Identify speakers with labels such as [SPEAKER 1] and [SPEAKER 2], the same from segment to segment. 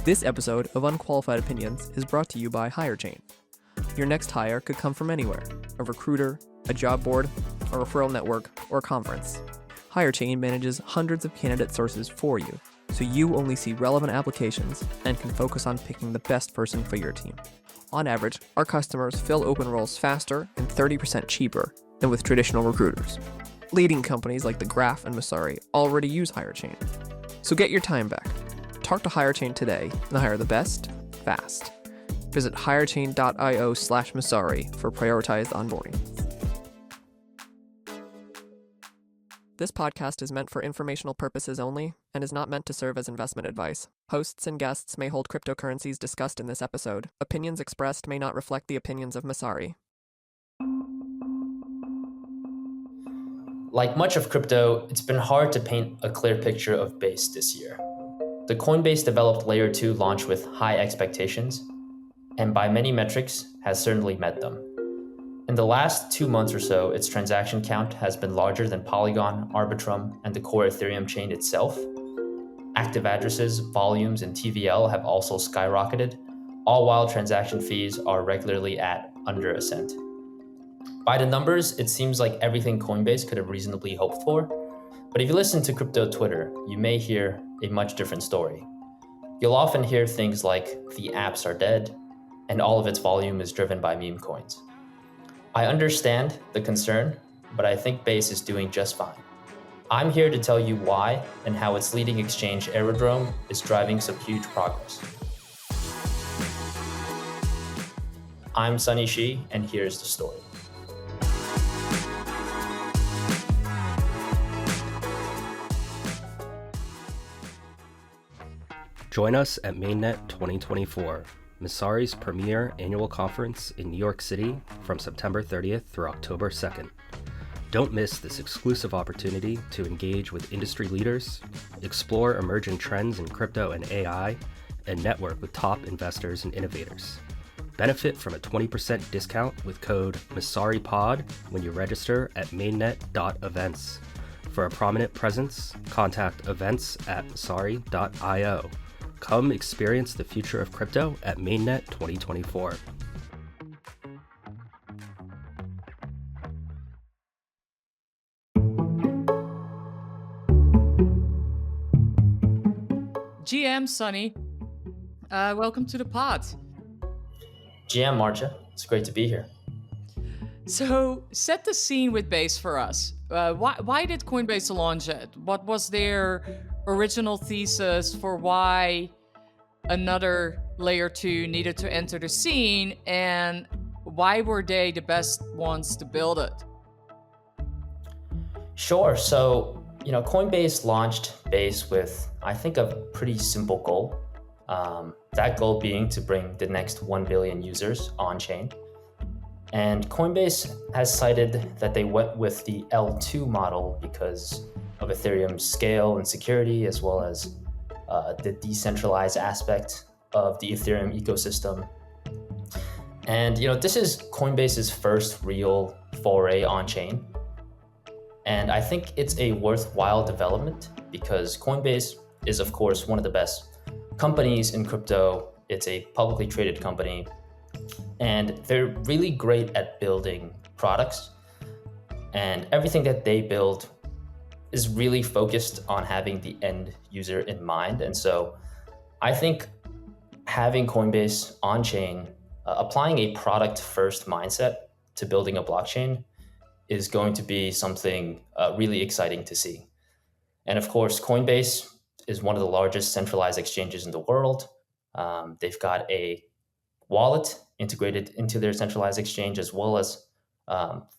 [SPEAKER 1] This episode of Unqualified Opinions is brought to you by Hirechain. Your next hire could come from anywhere: a recruiter, a job board, a referral network, or a conference. Hirechain manages hundreds of candidate sources for you, so you only see relevant applications and can focus on picking the best person for your team. On average, our customers fill open roles faster and 30% cheaper than with traditional recruiters. Leading companies like The Graph and Messari already use Hirechain. So get your time back. Talk to Hirechain today and hire the best, fast. Visit hirechain.io/Messari for prioritized onboarding. This podcast is meant for informational purposes only and is not meant to serve as investment advice. Hosts and guests may hold cryptocurrencies discussed in this episode. Opinions expressed may not reflect the opinions of Messari.
[SPEAKER 2] Like much of crypto, it's been hard to paint a clear picture of Base this year. The Coinbase-developed Layer 2 launched with high expectations, and by many metrics, has certainly met them. In the last 2 months or so, its transaction count has been larger than Polygon, Aerodrome, and the core Ethereum chain itself. Active addresses, volumes, and TVL have also skyrocketed, all while transaction fees are regularly at under a cent. By the numbers, it seems like everything Coinbase could have reasonably hoped for. But if you listen to crypto Twitter, you may hear a much different story. You'll often hear things like the apps are dead, and all of its volume is driven by meme coins. I understand the concern, but I think Base is doing just fine. I'm here to tell you why and how its leading exchange Aerodrome is driving some huge progress. I'm Sunny Shi, and here's the story.
[SPEAKER 3] Join us at Mainnet 2024, Messari's premier annual conference in New York City from September 30th through October 2nd. Don't miss this exclusive opportunity to engage with industry leaders, explore emerging trends in crypto and AI, and network with top investors and innovators. Benefit from a 20% discount with code MessariPod when you register at mainnet.events. For a prominent presence, contact events@messari.io. Come experience the future of crypto at Mainnet 2024.
[SPEAKER 4] GM Sunny, welcome to the pod.
[SPEAKER 2] GM Marcha, it's great to be here.
[SPEAKER 4] So set the scene with Base for us. Why did Coinbase launch it? What was their original thesis for why another layer 2 needed to enter the scene, and why were they the best ones to build it?
[SPEAKER 2] Sure. So, Coinbase launched Base with, I think, a pretty simple goal. That goal being to bring the next 1 billion users on-chain. And Coinbase has cited that they went with the L2 model because of Ethereum's scale and security, as well as the decentralized aspect of the Ethereum ecosystem. And this is Coinbase's first real foray on-chain. And I think it's a worthwhile development because Coinbase is, of course, one of the best companies in crypto. It's a publicly traded company, and they're really great at building products. And everything that they build is really focused on having the end user in mind. And so I think having Coinbase on-chain, applying a product-first mindset to building a blockchain is going to be something really exciting to see. And of course, Coinbase is one of the largest centralized exchanges in the world. They've got a wallet integrated into their centralized exchange, as well as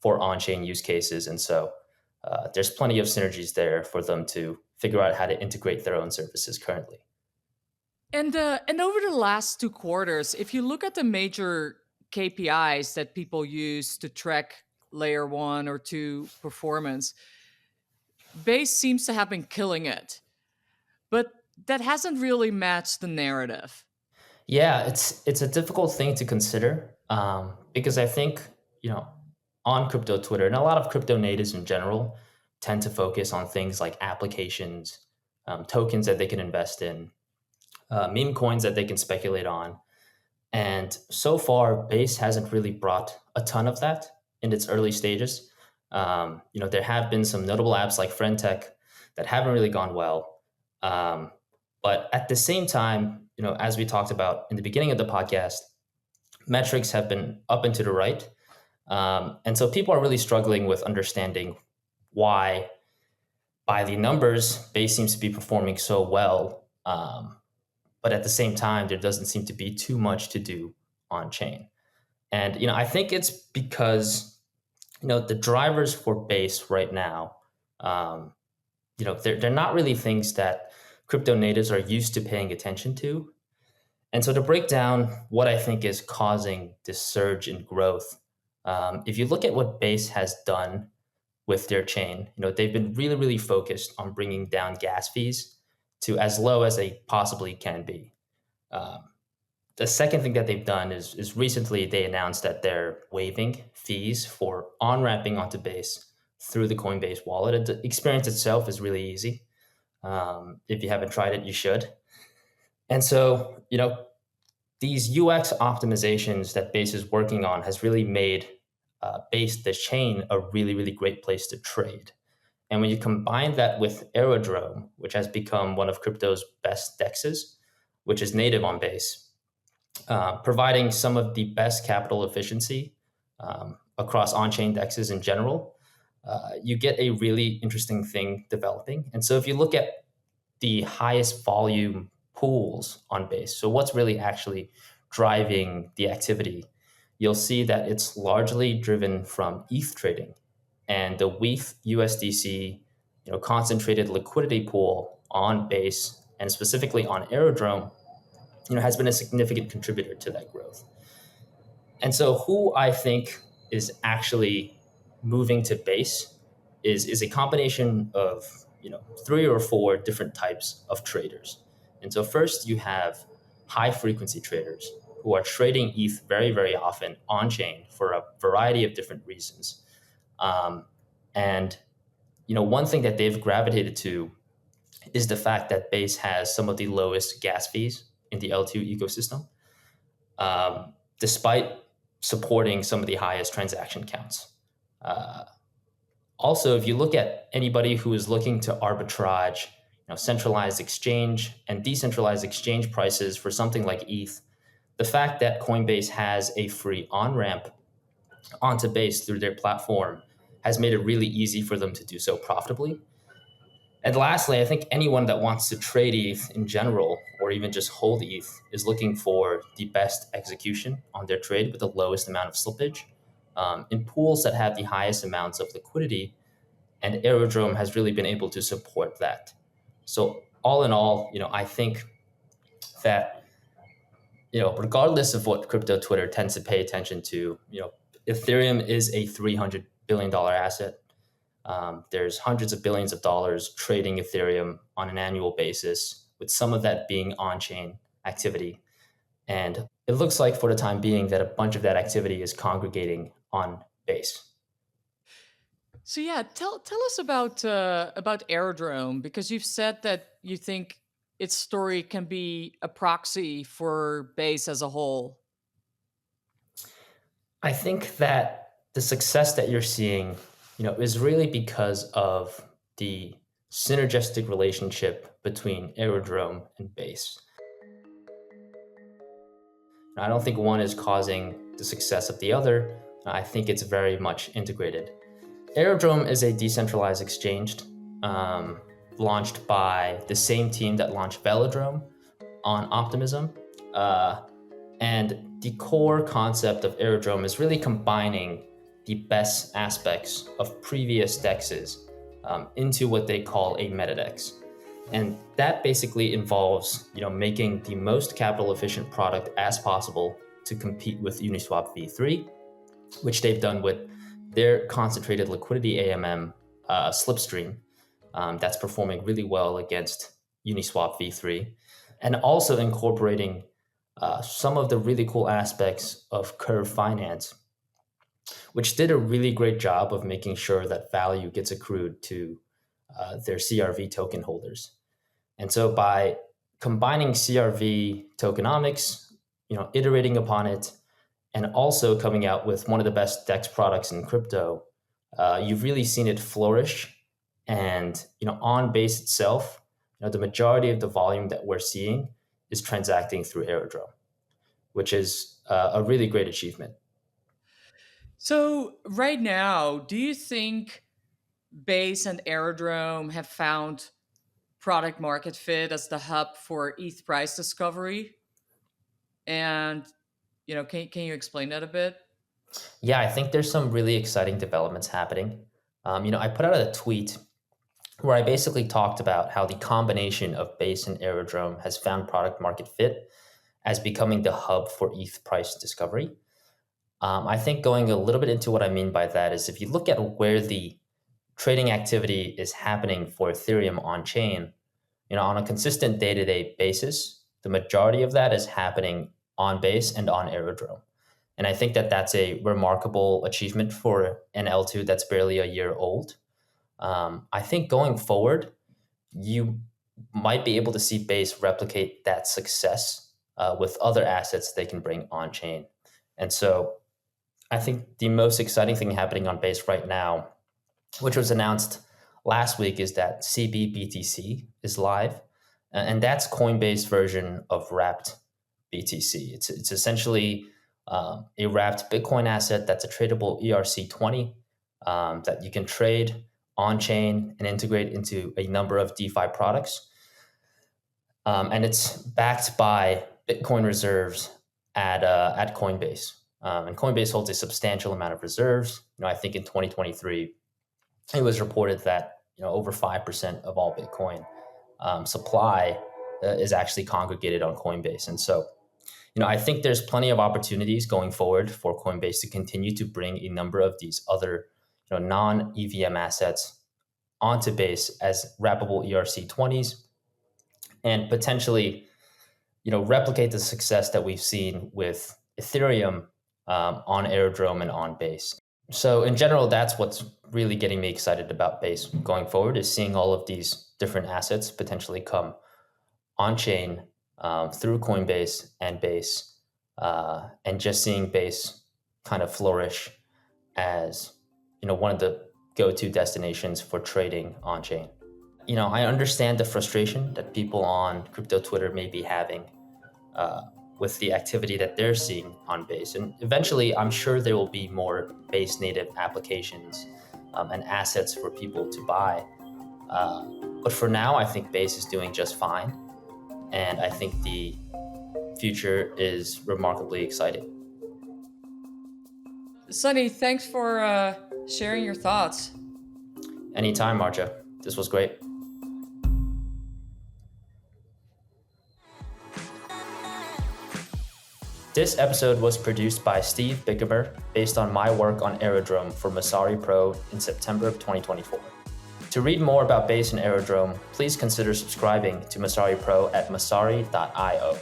[SPEAKER 2] for on-chain use cases. And so there's plenty of synergies there for them to figure out how to integrate their own services currently.
[SPEAKER 4] And over the last 2 quarters, if you look at the major KPIs that people use to track layer 1 or 2 performance, Base seems to have been killing it. But that hasn't really matched the narrative.
[SPEAKER 2] Yeah, it's a difficult thing to consider because I think, on crypto Twitter, and a lot of crypto natives in general tend to focus on things like applications, tokens that they can invest in. meme coins that they can speculate on. And so far, Base hasn't really brought a ton of that in its early stages. There have been some notable apps like FriendTech that haven't really gone well. But at the same time, as we talked about in the beginning of the podcast, metrics have been up and to the right. And so people are really struggling with understanding why, by the numbers, Base seems to be performing so well. But at the same time, there doesn't seem to be too much to do on chain. And, I think it's because, the drivers for Base right now, they're not really things that crypto natives are used to paying attention to. And so to break down what I think is causing this surge in growth, if you look at what Base has done with their chain, they've been really, really focused on bringing down gas fees to as low as they possibly can be. The second thing that they've done is recently they announced that they're waiving fees for on-ramping onto Base through the Coinbase wallet. And the experience itself is really easy. If you haven't tried it, you should. And so, these UX optimizations that Base is working on has really made Base, the chain, a really, really great place to trade. And when you combine that with Aerodrome, which has become one of crypto's best dexes, which is native on Base, providing some of the best capital efficiency across on-chain dexes in general, you get a really interesting thing developing. And so if you look at the highest volume pools on Base, so what's really actually driving the activity, you'll see that it's largely driven from ETH trading. And the WETH USDC, concentrated liquidity pool on Base and specifically on Aerodrome, has been a significant contributor to that growth. And so who I think is actually moving to Base is a combination of, 3 or 4 different types of traders. And so first you have high frequency traders who are trading ETH very, very often on chain for a variety of different reasons. And one thing that they've gravitated to is the fact that Base has some of the lowest gas fees in the L2 ecosystem, despite supporting some of the highest transaction counts. Also, if you look at anybody who is looking to arbitrage, centralized exchange and decentralized exchange prices for something like ETH, the fact that Coinbase has a free on-ramp onto Base through their platform has made it really easy for them to do so profitably. And lastly, I think anyone that wants to trade ETH in general, or even just hold ETH, is looking for the best execution on their trade with the lowest amount of slippage in pools that have the highest amounts of liquidity. And Aerodrome has really been able to support that. So all in all, I think that, regardless of what crypto Twitter tends to pay attention to, Ethereum is a $300 billion asset. There's hundreds of billions of dollars trading Ethereum on an annual basis, with some of that being on-chain activity. And it looks like for the time being that a bunch of that activity is congregating on Base.
[SPEAKER 4] So yeah, tell us about Aerodrome, because you've said that you think its story can be a proxy for Base as a whole.
[SPEAKER 2] I think that the success that you're seeing, is really because of the synergistic relationship between Aerodrome and Base. I don't think one is causing the success of the other. I think it's very much integrated. Aerodrome is a decentralized exchange launched by the same team that launched Velodrome on Optimism. And the core concept of Aerodrome is really combining the best aspects of previous dexes into what they call a metadex. And that basically involves, making the most capital efficient product as possible to compete with Uniswap v3, which they've done with their concentrated liquidity AMM slipstream that's performing really well against Uniswap v3, and also incorporating some of the really cool aspects of Curve Finance, which did a really great job of making sure that value gets accrued to their CRV token holders. And so by combining CRV tokenomics, iterating upon it, and also coming out with one of the best DEX products in crypto, you've really seen it flourish. And on Base itself, the majority of the volume that we're seeing is transacting through Aerodrome, which is a really great achievement.
[SPEAKER 4] So right now, do you think Base and Aerodrome have found product market fit as the hub for ETH price discovery? And can you explain that a bit?
[SPEAKER 2] Yeah, I think there's some really exciting developments happening. I put out a tweet where I basically talked about how the combination of Base and Aerodrome has found product market fit as becoming the hub for ETH price discovery. I think going a little bit into what I mean by that is if you look at where the trading activity is happening for Ethereum on chain, on a consistent day-to-day basis, the majority of that is happening on Base and on Aerodrome. And I think that that's a remarkable achievement for an L2 that's barely a year old. I think going forward, you might be able to see Base replicate that success with other assets they can bring on chain. And so I think the most exciting thing happening on Base right now, which was announced last week, is that CBBTC is live. And that's Coinbase version of wrapped BTC. It's essentially a wrapped Bitcoin asset that's a tradable ERC20 that you can trade on chain and integrate into a number of DeFi products. And it's backed by Bitcoin reserves at Coinbase. And Coinbase holds a substantial amount of reserves. I think in 2023, it was reported that over 5% of all Bitcoin supply is actually congregated on Coinbase. And so, I think there's plenty of opportunities going forward for Coinbase to continue to bring a number of these other non-EVM assets onto Base as wrappable ERC20s and potentially replicate the success that we've seen with Ethereum on Aerodrome and on Base. So in general, that's what's really getting me excited about Base going forward, is seeing all of these different assets potentially come on chain through Coinbase and Base, and just seeing Base kind of flourish as one of the go-to destinations for trading on chain. I understand the frustration that people on crypto Twitter may be having with the activity that they're seeing on Base. And eventually, I'm sure there will be more Base native applications and assets for people to buy. But for now, I think Base is doing just fine. And I think the future is remarkably exciting.
[SPEAKER 4] Sunny, thanks for sharing your thoughts.
[SPEAKER 2] Anytime, Marja. This was great. This episode was produced by Steve Bichimer based on my work on Aerodrome for Messari Pro in September of 2024. To read more about Base and Aerodrome, please consider subscribing to Messari Pro at messari.io.